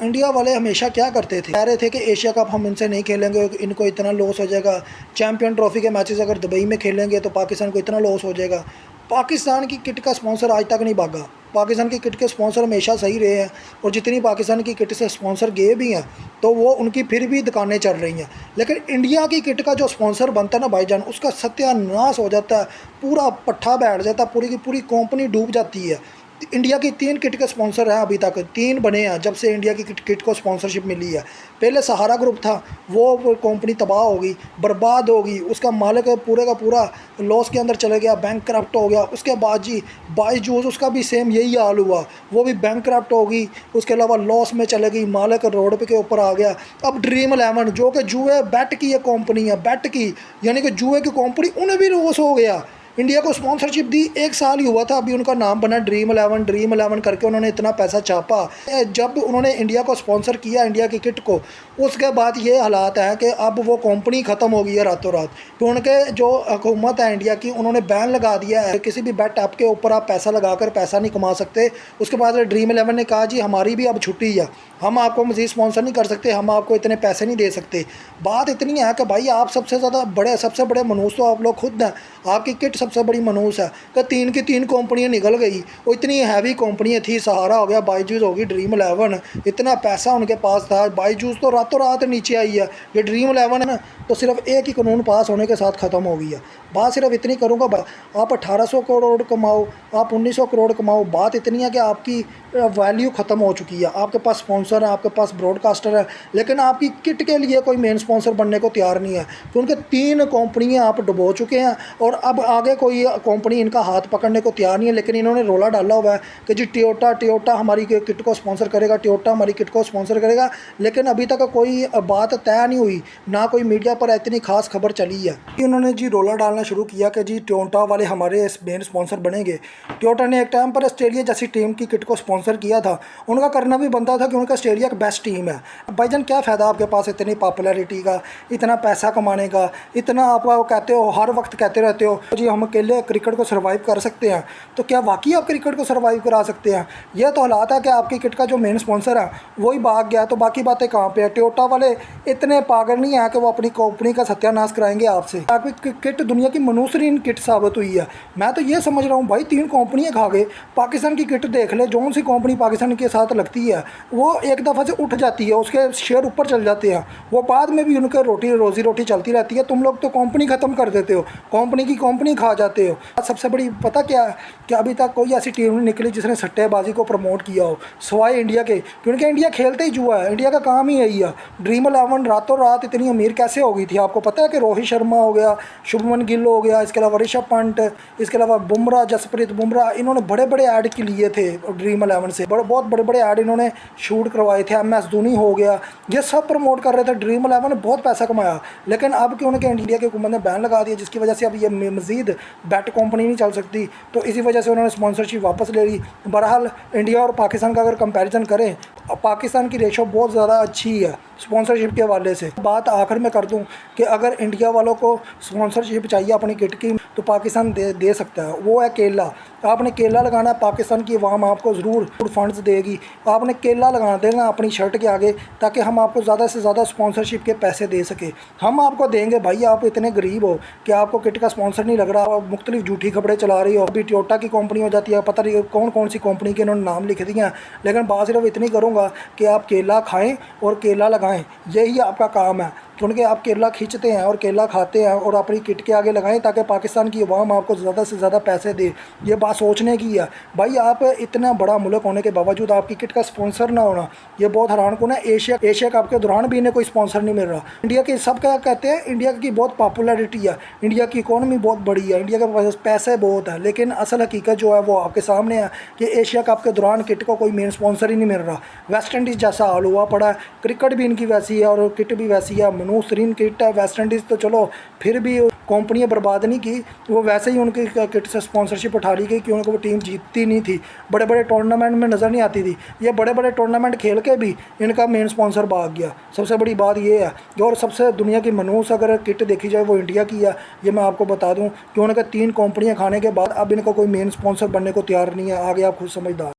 India वाले हमेशा क्या करते थे, कह रहे थे कि एशिया कप हम इनसे नहीं खेलेंगे, इनको इतना लॉस हो जाएगा। चैम्पियन ट्रॉफी के मैचेस अगर दुबई में खेलेंगे तो पाकिस्तान को इतना लॉस हो जाएगा। पाकिस्तान की किट का स्पॉन्सर आज तक नहीं भागा। पाकिस्तान की किट के स्पॉन्सर हमेशा सही रहे हैं, और जितनी पाकिस्तान की किट से स्पॉन्सर गए भी हैं तो वो उनकी फिर भी दुकानें चल रही हैं। लेकिन इंडिया की किट का जो स्पॉन्सर बनता है ना भाईजान, उसका सत्यानाश हो जाता है, पूरा पट्ठा बैठ जाता है, पूरी की पूरी कंपनी डूब जाती है। इंडिया की 3 किट के स्पॉन्सर हैं, अभी तक 3 बने हैं जब से इंडिया की किट को स्पॉन्सरशिप मिली है। पहले सहारा ग्रुप था, वो कंपनी तबाह हो गई, बर्बाद हो गई, उसका मालिक पूरे का पूरा लॉस के अंदर चले गया, बैंक करप्ट हो गया। उसके बाद जी बायजूस, उसका भी सेम यही हाल हुआ, वो भी बैंक करप्ट हो गई, उसके अलावा लॉस में चले गई, मालिक रोड पे के ऊपर आ गया। अब ड्रीम 11 जो कि जुए बैट की एक कंपनी है, बैट की यानी कि जुए की कंपनी, उन्हें भी लॉस हो गया। इंडिया को स्पॉन्सरशिप दी 1 साल ही हुआ था, अभी उनका नाम बना ड्रीम 11 करके उन्होंने इतना पैसा छापा। जब उन्होंने इंडिया को स्पॉन्सर किया, इंडिया की किट को, उसके बाद ये हालात हैं कि अब वो कंपनी ख़त्म हो गई है रातों रात। तो उनके जो हुकूमत है इंडिया की, उन्होंने बैन लगा दिया है, किसी भी बेट ऐप के ऊपर आप पैसा लगाकर पैसा नहीं कमा सकते। उसके बाद ड्रीम 11 ने कहा जी हमारी भी अब छुट्टी है, हम आपको मज़ीद स्पॉन्सर नहीं कर सकते, हम आपको इतने पैसे नहीं दे सकते। बात इतनी है कि भाई आप सबसे बड़े मनूस तो आप लोग खुद हैं, आपकी किट सबसे बड़ी मनूस है कि 3 की 3 कंपनियाँ निकल गई। वो इतनी हैवी कंपनियाँ थी, सहारा हो गया, बायजूस होगी, ड्रीम 11, इतना पैसा उनके पास था। बायजूस तो रातों रात नीचे आई है। ये ड्रीम 11 है ना, तो सिर्फ एक ही कानून पास होने के साथ ख़त्म हो गई है। बात सिर्फ इतनी करूँगा, आप 1800 करोड़ कमाओ, आप 1900 करोड़ कमाओ, बात इतनी है कि आपकी वैल्यू ख़त्म हो चुकी है। आपके पास स्पॉन्सर है, आपके पास ब्रॉडकास्टर है, लेकिन आपकी किट के लिए कोई मेन स्पॉन्सर बनने को तैयार नहीं है। तो उनके 3 कंपनियाँ आप डुबो चुके हैं, और अब आगे कोई कंपनी इनका हाथ पकड़ने को तैयार नहीं है। लेकिन इन्होंने रोला डाला हुआ है कि जी टोयोटा हमारी किट को स्पॉन्सर करेगा, टोयोटा हमारी किट को स्पॉन्सर करेगा। लेकिन अभी तक कोई बात तय नहीं हुई, ना कोई मीडिया पर इतनी खास खबर चली है। उन्होंने जी रोला डालना शुरू किया कि जी टोयोटा वाले हमारे मेन स्पॉन्सर बनेंगे। टोयोटा ने एक टाइम पर ऑस्ट्रेलिया जैसी टीम की किट को स्पॉन्सर किया था, उनका करना भी बनता था कि उनका ऑस्ट्रेलिया की बेस्ट टीम है। भाईजान क्या फ़ायदा आपके पास इतनी पॉपुलैरिटी का, इतना पैसा कमाने का, इतना आप कहते हो, हर वक्त कहते रहते हो जी हम अकेले क्रिकेट को सर्वाइव कर सकते हैं। तो क्या वाकई आप क्रिकेट को सर्वाइव करा सकते हैं? यह तो हालात है कि आपकी किट का जो मेन स्पॉन्सर है वही भाग गया, तो बाकी बातें कहाँ पे है? टोयोटा वाले इतने पागल नहीं है कि वो अपनी कंपनी का सत्यानाश कराएंगे आपसे। आपकी किट दुनिया की मनूसरीन किट साबित हुई है। मैं तो ये समझ रहा हूँ भाई, 3 कंपनियाँ खा गए। पाकिस्तान की किट देख ले, जो सी कंपनी पाकिस्तान के साथ लगती है वो एक दफ़ा से उठ जाती है, उसके शेयर ऊपर चल जाते हैं, वो बाद में भी उनके रोजी रोटी चलती रहती है। तुम लोग तो कंपनी ख़त्म कर देते हो, कंपनी की कंपनी खा जाते हो। सबसे बड़ी पता क्या है कि अभी तक कोई ऐसी टीम नहीं निकली जिसने सट्टेबाजी को प्रमोट किया हो सिवाय इंडिया के, क्योंकि इंडिया खेलते ही जुआ है, इंडिया का काम ही यही है। ड्रीम 11 रातों रात इतनी अमीर कैसे हो गई थी आपको पता है? कि रोहित शर्मा हो गया, शुभमन गिल हो गया, इसके अलावा ऋषभ पंत, इसके अलावा बुमराह, जसप्रीत बुमराह, इन्होंने बड़े बड़े ऐड के लिए थे ड्रीम 11 से, बहुत बड़े बड़े ऐड इन्होंने शूट करवाए थे। MS धोनी हो गया, ये सब प्रमोट कर रहे थे। ड्रीम 11 ने बहुत पैसा कमाया, लेकिन अब क्यों उनके इंडिया की हुकूमत ने बैन लगा दिया, जिसकी वजह से अब ये मज़ीद बैट कंपनी नहीं चल सकती। तो इसी वजह से उन्होंने स्पॉन्सरशिप वापस ले ली। बहरहाल इंडिया और पाकिस्तान का अगर कंपैरिजन करें, पाकिस्तान की रेशो बहुत ज़्यादा अच्छी है स्पॉन्सरशिप के हवाले से। बात आखिर में कर दूं कि अगर इंडिया वालों को स्पॉन्सरशिप चाहिए अपनी किट की, तो पाकिस्तान दे सकता है। वो है केला। आपने केला लगाना है, पाकिस्तान की अवाम आपको ज़रूर फंड्स देगी। आपने केला लगा देना अपनी शर्ट के आगे, ताकि हम आपको ज़्यादा से ज़्यादा स्पॉन्सरशिप के पैसे दे सके। हम आपको देंगे भाई, आप इतने गरीब हो कि आपको किट का स्पॉन्सर नहीं लग रहा, और मुख्तलिफ झूठी खबरें चला रही हो। अभी टोयोटा की कंपनी हो जाती है, पता नहीं कौन सी कंपनी के इन्होंने नाम लिख दिए हैं। लेकिन बात सिर्फ इतनी करूँगा कि आप केला खाएँ और केला लगाएँ, यही आपका काम है। क्योंकि आप केला खींचते हैं और केला खाते हैं और अपनी किट के आगे लगाएं, ताकि पाकिस्तान की अवाम आपको ज़्यादा से ज़्यादा पैसे दे। ये बात सोचने की है भाई। आप इतना बड़ा मुल्क होने के बावजूद आपकी किट का स्पॉन्सर ना होना, ये बहुत हैरानकुन है। एशिया कप के दौरान भी इन्हें कोई स्पॉन्सर नहीं मिल रहा। इंडिया के सब क्या कहते हैं, इंडिया की बहुत पॉपुलैरिटी है, इंडिया की इकॉनमी बहुत बड़ी है, इंडिया के पास पैसे बहुत है। लेकिन असल हकीकत जो है वो आपके सामने है कि एशिया कप के दौरान किट को कोई मेन स्पॉन्सर ही नहीं मिल रहा। वेस्ट इंडीज़ जैसा हाल हुआ पड़ा है, क्रिकेट भी इनकी वैसी है और किट भी वैसी है, मनूसरीन किट है। वेस्ट इंडीज़ तो चलो फिर भी कंपनियां बर्बाद नहीं की, वो वैसे ही उनकी किट से स्पॉन्सरशिप उठा ली गई कि उनको वो टीम जीतती नहीं थी, बड़े बड़े टूर्नामेंट में नज़र नहीं आती थी। ये बड़े बड़े टूर्नामेंट खेल के भी इनका मेन स्पॉन्सर भाग गया। सबसे बड़ी बात ये है। और सबसे दुनिया की मनूस अगर किट देखी जाए वो इंडिया की है। ये मैं आपको बता दूँ कि उनके 3 कंपनियाँ खाने के बाद अब इनको कोई मेन स्पॉन्सर बनने को तैयार नहीं है। आगे आप खुद समझदार।